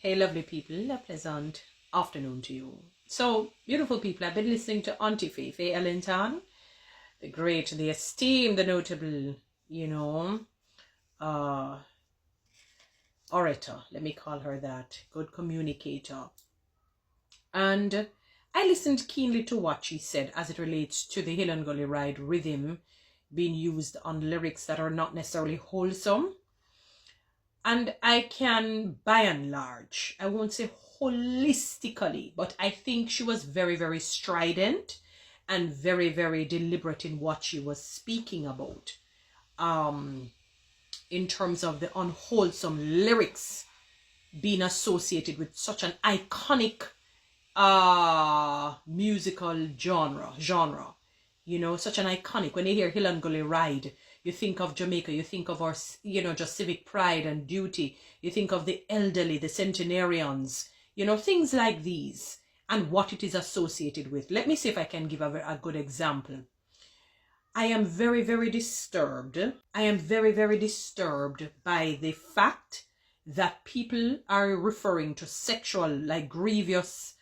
Hey, lovely people, a pleasant afternoon to you. So, beautiful people, I've been listening to Auntie Fae, Fae Ellington, the great, the esteemed, the notable, uh, orator. Let me call her that. Good communicator. And I listened keenly to what she said as it relates to the Hill and Gully Ride rhythm being used on lyrics that are not necessarily wholesome. And I can, by and large, I won't say holistically, but I think she was very, very strident and very, very deliberate in what she was speaking about. In terms of the unwholesome lyrics being associated with such an iconic musical genre. Such an iconic. When you hear Hill and Gully Ride, you think of Jamaica, you think of our, just civic pride and duty. You think of the elderly, the centenarians, things like these and what it is associated with. Let me see if I can give a good example. I am very, very disturbed. I am very, very disturbed by the fact that people are referring to sexual, like grievous,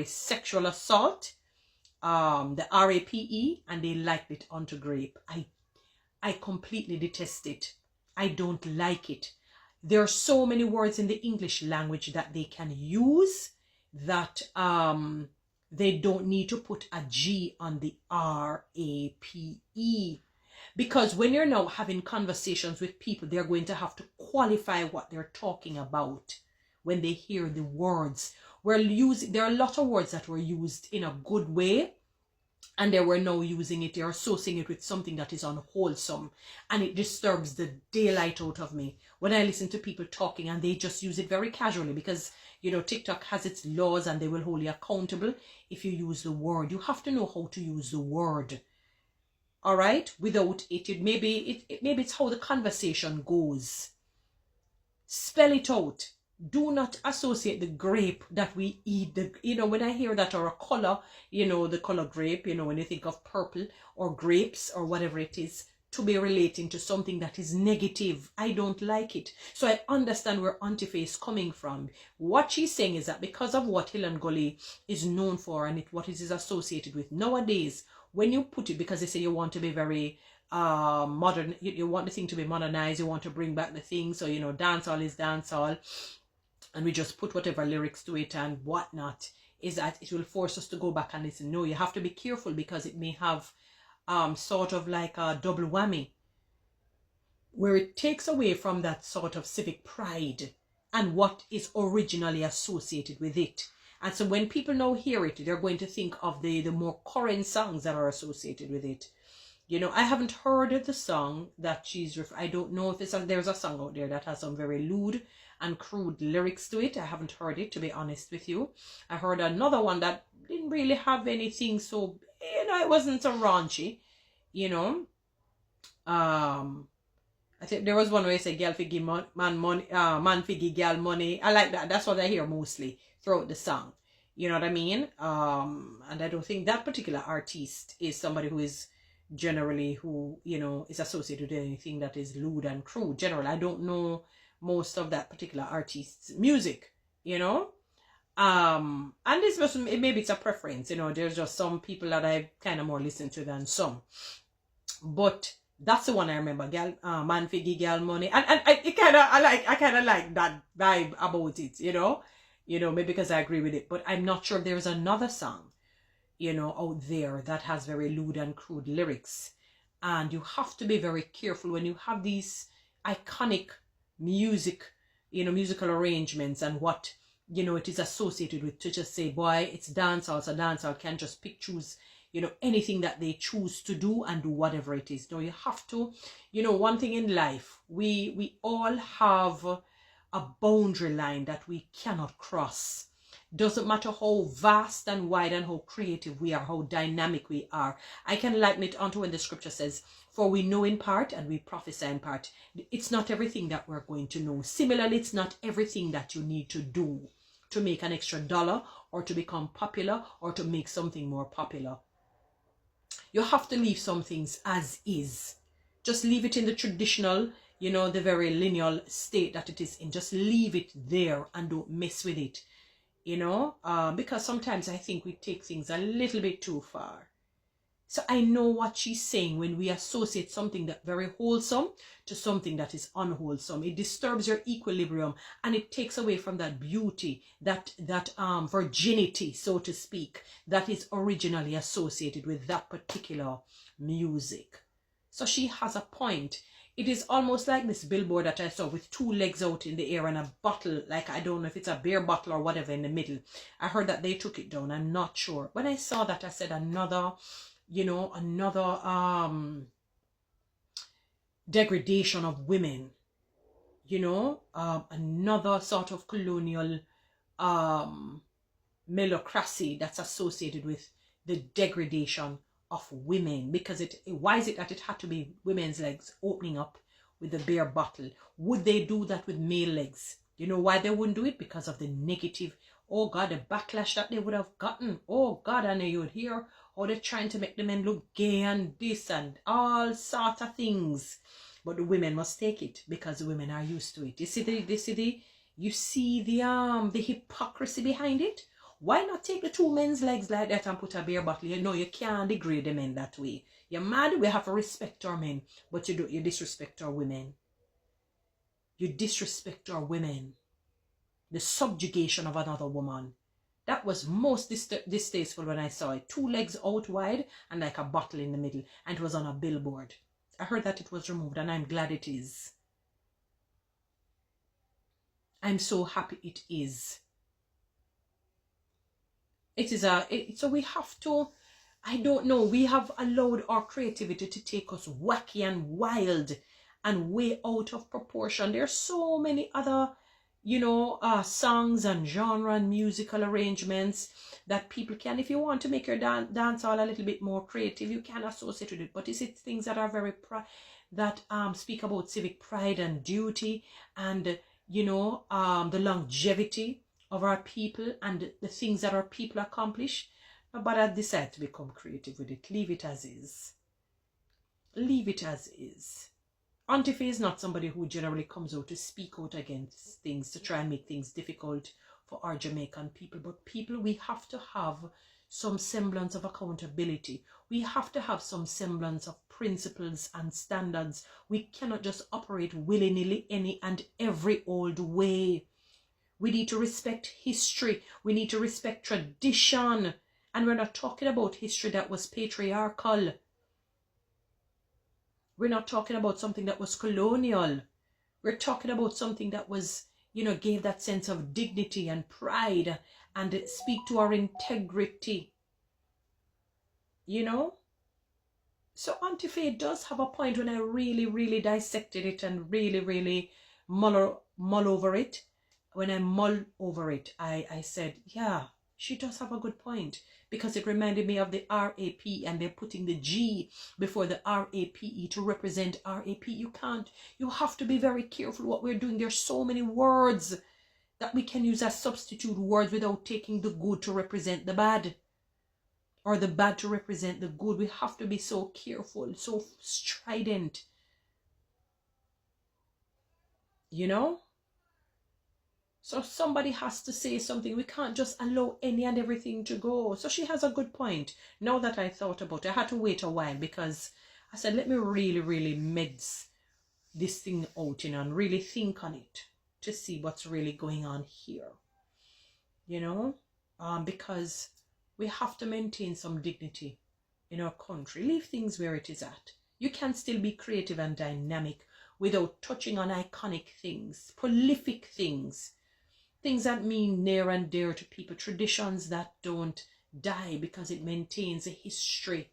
sexual assault, the RAPE, and they liked it onto grape. I completely detest it. I don't like it. There are so many words in the English language that they can use that they don't need to put a G on the RAPE. Because when you're now having conversations with people, they're going to have to qualify what they're talking about when they hear the words. There are a lot of words that were used in a good way, and they were now using it, they're associating it with something that is unwholesome, and it disturbs the daylight out of me when I listen to people talking and they just use it very casually because, TikTok has its laws and they will hold you accountable if you use the word. You have to know how to use the word. All right? Without it, maybe it's how the conversation goes. Spell it out. Do not associate the grape that we eat. When I hear that, or a color, the color grape, when you think of purple or grapes or whatever it is, to be relating to something that is negative. I don't like it. So I understand where Auntie Fae is coming from. What she's saying is that because of what Hill and Gully is known for and what it is associated with nowadays, when you put it, because they say you want to be very modern, you want the thing to be modernized, you want to bring back the thing, so dancehall is dancehall, and we just put whatever lyrics to it and whatnot, is that it will force us to go back and listen. No, you have to be careful because it may have sort of like a double whammy where it takes away from that sort of civic pride and what is originally associated with it. And so when people now hear it, they're going to think of the more current songs that are associated with it. I haven't heard the song that I don't know if there's a song out there that has some very lewd and crude lyrics to it. I haven't heard it, to be honest with you. I heard another one that didn't really have anything, so, it wasn't so raunchy, I think there was one where I say, girl fi give man money, man fi give girl money. I like that. That's what I hear mostly throughout the song. You know what I mean? And I don't think that particular artist is somebody who is generally is associated with anything that is lewd and crude. Generally, I don't know most of that particular artist's music, and this was, maybe it's a preference, there's just some people that I kind of more listen to than some, but that's the one I remember. Girl, man figgy girl money, and I kind of like that vibe about it, maybe because I agree with it, but I'm not sure if there's another song out there that has very lewd and crude lyrics. And you have to be very careful when you have these iconic music, musical arrangements and what, it is associated with, to just say, boy, it's dancehall, so dancehall can't just choose, anything that they choose to do and do whatever it is. No, you have to, one thing in life, we all have a boundary line that we cannot cross. Doesn't matter how vast and wide and how creative we are, how dynamic we are. I can liken it onto when the scripture says, for we know in part and we prophesy in part. It's not everything that we're going to know. Similarly, it's not everything that you need to do to make an extra dollar or to become popular or to make something more popular. You have to leave some things as is. Just leave it in the traditional, you know, the very lineal state that it is in. Just leave it there and don't mess with it, you know, because sometimes I think we take things a little bit too far. So I know what she's saying when we associate something that very wholesome to something that is unwholesome. It disturbs your equilibrium and it takes away from that beauty, that virginity, so to speak, that is originally associated with that particular music. So she has a point. It is almost like this billboard that I saw with two legs out in the air and a bottle, like I don't know if it's a beer bottle or whatever in the middle. I heard that they took it down. I'm not sure. When I saw that, I said another, you know, another degradation of women, you know, another sort of colonial melocracy that's associated with the degradation of women. Because why is it that it had to be women's legs opening up with the beer bottle? Would they do that with male legs? You know why they wouldn't do it? Because of the negative, oh God, the backlash that they would have gotten. Oh God, and you would hear how they're trying to make the men look gay and this and all sorts of things. But the women must take it because the women are used to it. You see the hypocrisy behind it? Why not take the two men's legs like that and put a beer bottle? You know, you can't degrade the men that way. You're mad, we have to respect our men, but you disrespect our women. You disrespect our women. The subjugation of another woman. That was most distasteful when I saw it. Two legs out wide and like a bottle in the middle. And it was on a billboard. I heard that it was removed and I'm glad it is. I'm so happy it is. So we have to, I don't know, we have allowed our creativity to take us wacky and wild and way out of proportion. There's so many other, you know, songs and genre and musical arrangements that people can, if you want to make your dance all a little bit more creative, you can associate with it. But is it things that are very that speak about civic pride and duty and, you know, the longevity of our people and the things that our people accomplish? But I decide to become creative with it. Leave it as is. Leave it as is. Auntie Fae is not somebody who generally comes out to speak out against things, to try and make things difficult for our Jamaican people. But people, we have to have some semblance of accountability. We have to have some semblance of principles and standards. We cannot just operate willy-nilly any and every old way. We need to respect history. We need to respect tradition. And we're not talking about history that was patriarchal. We're not talking about something that was colonial. We're talking about something that was, you know, gave that sense of dignity and pride and speak to our integrity. You know? So Auntie Fae does have a point when I really, really dissected it and really, really mull over it. When I mull over it, I said, yeah, she does have a good point. Because it reminded me of the RAP and they're putting the G before the RAPE to represent RAP. You have to be very careful what we're doing. There's so many words that we can use as substitute words without taking the good to represent the bad. Or the bad to represent the good. We have to be so careful, so strident. You know? So somebody has to say something. We can't just allow any and everything to go. So she has a good point. Now that I thought about it, I had to wait a while because I said, let me really, really meds this thing out, you know, and really think on it to see what's really going on here. You know, because we have to maintain some dignity in our country. Leave things where it is at. You can still be creative and dynamic without touching on iconic things, prolific things. Things that mean near and dear to people, traditions that don't die because it maintains a history,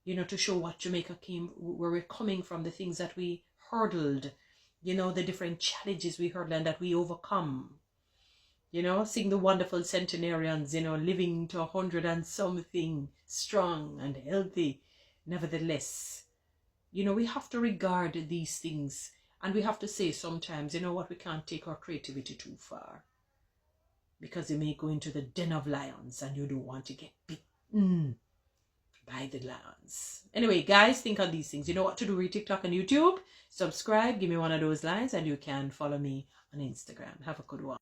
you know, to show what Jamaica where we're coming from, the things that we hurdled, you know, the different challenges we hurdled and that we overcome. You know, seeing the wonderful centenarians, you know, living to 100 and something, strong and healthy. Nevertheless, you know, we have to regard these things. And we have to say sometimes, you know what, we can't take our creativity too far. Because you may go into the den of lions and you don't want to get bitten. by the glance. Anyway, guys, think on these things. You know what to do. Read TikTok and YouTube. Subscribe. Give me one of those lines, and you can follow me on Instagram. Have a good one.